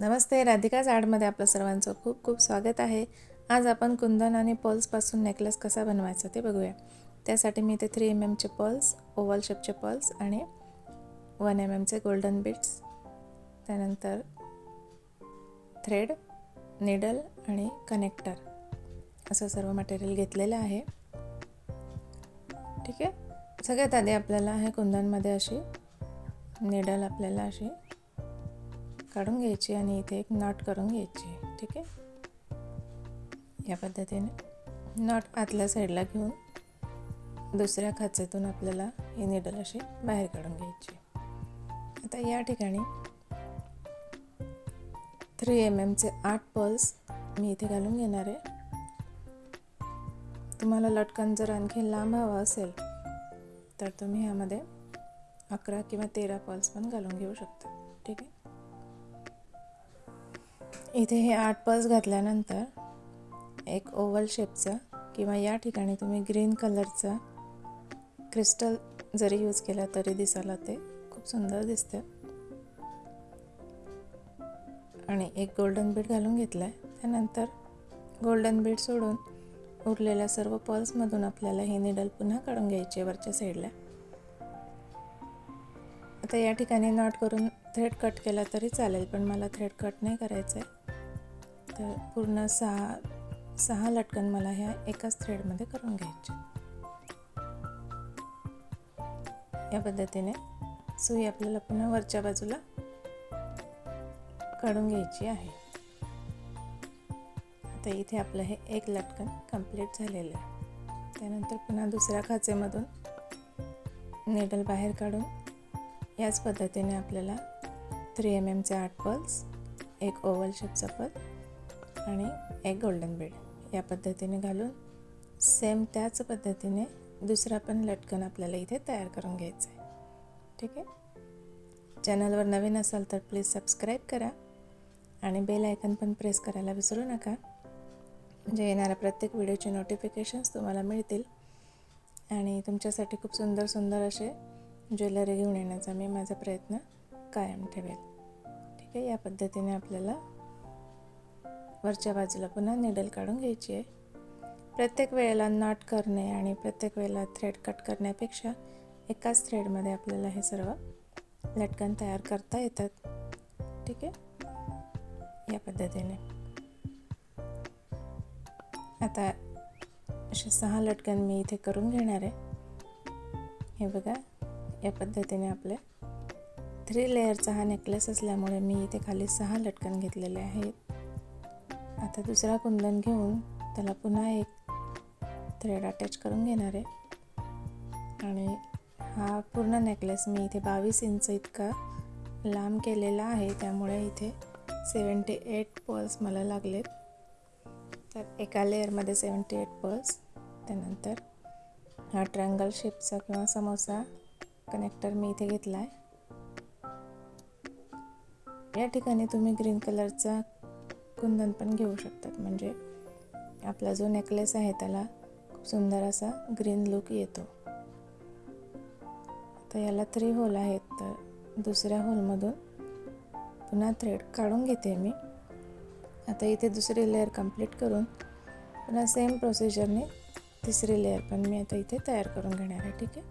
नमस्ते, राधिकाज आर्टमध्ये आपलं सर्वांचं खूप खूप स्वागत आहे. आज आपण कुंदन आणि पर्ल्सपासून नेकलेस कसा बनवायचा ते बघूया. त्यासाठी मी इथे 3 mm पर्ल्स, ओव्हल शेपचे पर्ल्स आणि 1 mm गोल्डन बीड्स, त्यानंतर थ्रेड, निडल आणि कनेक्टर असं सर्व मटेरियल घेतलेलं आहे. ठीक आहे. सगळ्यात आधी आपल्याला हे कुंदनमध्ये अशी निडल आपल्याला अशी काढून घ्यायची आणि इथे एक नॉट करून घ्यायची. ठीक आहे. या पद्धतीने नॉट आतल्या साईडला घेऊन दुसऱ्या खाचेतून आपल्याला ही निडल अशी बाहेर काढून घ्यायची. आता या ठिकाणी 3 mm 8 पर्ल्स मी इथे घालून घेणार आहे. तुम्हाला लटकन जर आणखी लांब हवा असेल तर तुम्ही ह्यामध्ये 11 किंवा 13 पर्ल्स पण घालून घेऊ शकता. ठीक आहे. इथे हे 8 पर्ल्स घातल्यानंतर एक ओव्हल शेपचा किंवा या ठिकाणी तुम्ही ग्रीन कलरचा क्रिस्टल जरी यूज केला तरी दिसायला ते खूप सुंदर दिसते. आणि एक गोल्डन बीड घालून घेतला आहे. त्यानंतर गोल्डन बीड सोडून उरलेल्या सर्व पर्ल्समधून आपल्याला ही निडल पुन्हा काढून घ्यायची आहे वरच्या साईडला. आता या ठिकाणी नॉट करून थ्रेड कट केला तरी चालेल, पण मला थ्रेड कट नाही करायचं आहे. तर पूर्ण सहा लटकन मला ह्या एकाच थ्रेडमध्ये करून घ्यायचे. या पद्धतीने सुई आपल्याला पुन्हा वरच्या बाजूला काढून घ्यायची आहे. आता इथे आपलं हे एक लटकन कंप्लीट झालेलं आहे. त्यानंतर पुन्हा दुसऱ्या खाचेमधून निडल बाहेर काढून याच पद्धतीने आपल्याला 3 mm 8 पर्ल्स, एक ओव्हल शेपचा पर्ल आणि एक गोल्डन बीड या पद्धतीने घालून सेम त्याच पद्धतीने दुसरा पण लटकन आपल्याला इथे तयार करून घ्यायचं आहे. ठीक आहे. चॅनलवर नवीन असाल तर प्लीज सबस्क्राईब करा आणि बेल आयकन पण प्रेस करायला विसरू नका, म्हणजे येणाऱ्या प्रत्येक व्हिडिओचे नोटिफिकेशन्स तुम्हाला मिळतील. आणि तुमच्यासाठी खूप सुंदर सुंदर असे ज्वेलरी घेऊन येण्याचा मी माझा प्रयत्न कायम ठेवेल. ठीक आहे. या पद्धतीने आपल्याला वरच्या बाजूला पुन्हा निडल काढून घ्यायची आहे. प्रत्येक वेळेला नॉट करणे आणि प्रत्येक वेळेला थ्रेड कट करण्यापेक्षा एकाच थ्रेडमध्ये आपल्याला हे सर्व लटकन तयार करता येतात. ठीक आहे. या पद्धतीने आता असे 6 लटकन मी इथे करून घेणार आहे. हे बघा, या पद्धतीने आपले 3 लेअरचा हा नेकलेस असल्यामुळे मी इथे खाली 6 लटकन घेतलेले आहेत. आता दुसरा कुंदन घेऊन त्याला पुन्हा एक थ्रेड अटॅच करून घेणार आहे. आणि हा पूर्ण नेकलेस मी इथे 22 इंच इतका लांब केलेला आहे, त्यामुळे इथे 78 पर्ल्स मला लागलेत. तर एका लेअरमध्ये 78 पर्ल्स. त्यानंतर हा ट्रायंगल शेपचा किंवा समोसा कनेक्टर मी इथे घेतला आहे. या ठिकाणी तुम्ही ग्रीन कलरचा कुंदन पण घेऊ शकतात, म्हणजे आपला जो नेकलेस आहे त्याला खूप सुंदर असा ग्रीन लुक येतो. तर याला 3 होल आहेत, तर दुसऱ्या होलमधून पुन्हा थ्रेड काढून घेते मी. आता इथे दुसरी लेअर कंप्लीट करून पुन्हा सेम प्रोसिजरने तिसरी लेअर पण मी आता इथे तयार करून घेणार आहे. ठीक आहे.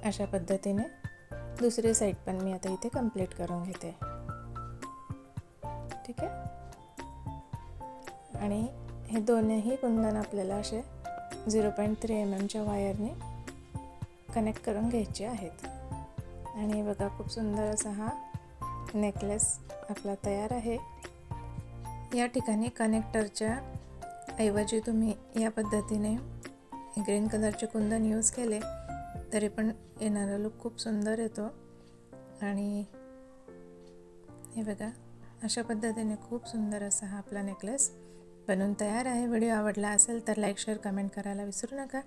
अशा पद्धतीने दुसरी साईड पण मी आता इथे कंप्लीट करून घेते. ठीक आहे. आणि हे दोन्ही कुंदन आपल्याला असे 0.3 mm वायरने कनेक्ट करून घ्यायचे आहेत. आणि बघा, खूप सुंदर असा हा नेकलेस आपला तयार आहे. या ठिकाणी कनेक्टरच्या ऐवजी तुम्ही या पद्धतीने ग्रीन कलरचे कुंदन यूज केले तरी पण येणारा लुक खूप सुंदर येतो. आणि हे बघा, अशा पद्धतीने खूप सुंदर असा हा आपला नेकलेस बनून तयार आहे. व्हिडिओ आवडला असेल तर लाईक, शेअर, कमेंट करायला विसरू नका.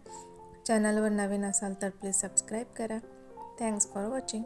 चॅनलवर नवीन असाल तर प्लीज सबस्क्राईब करा. Thanks for watching.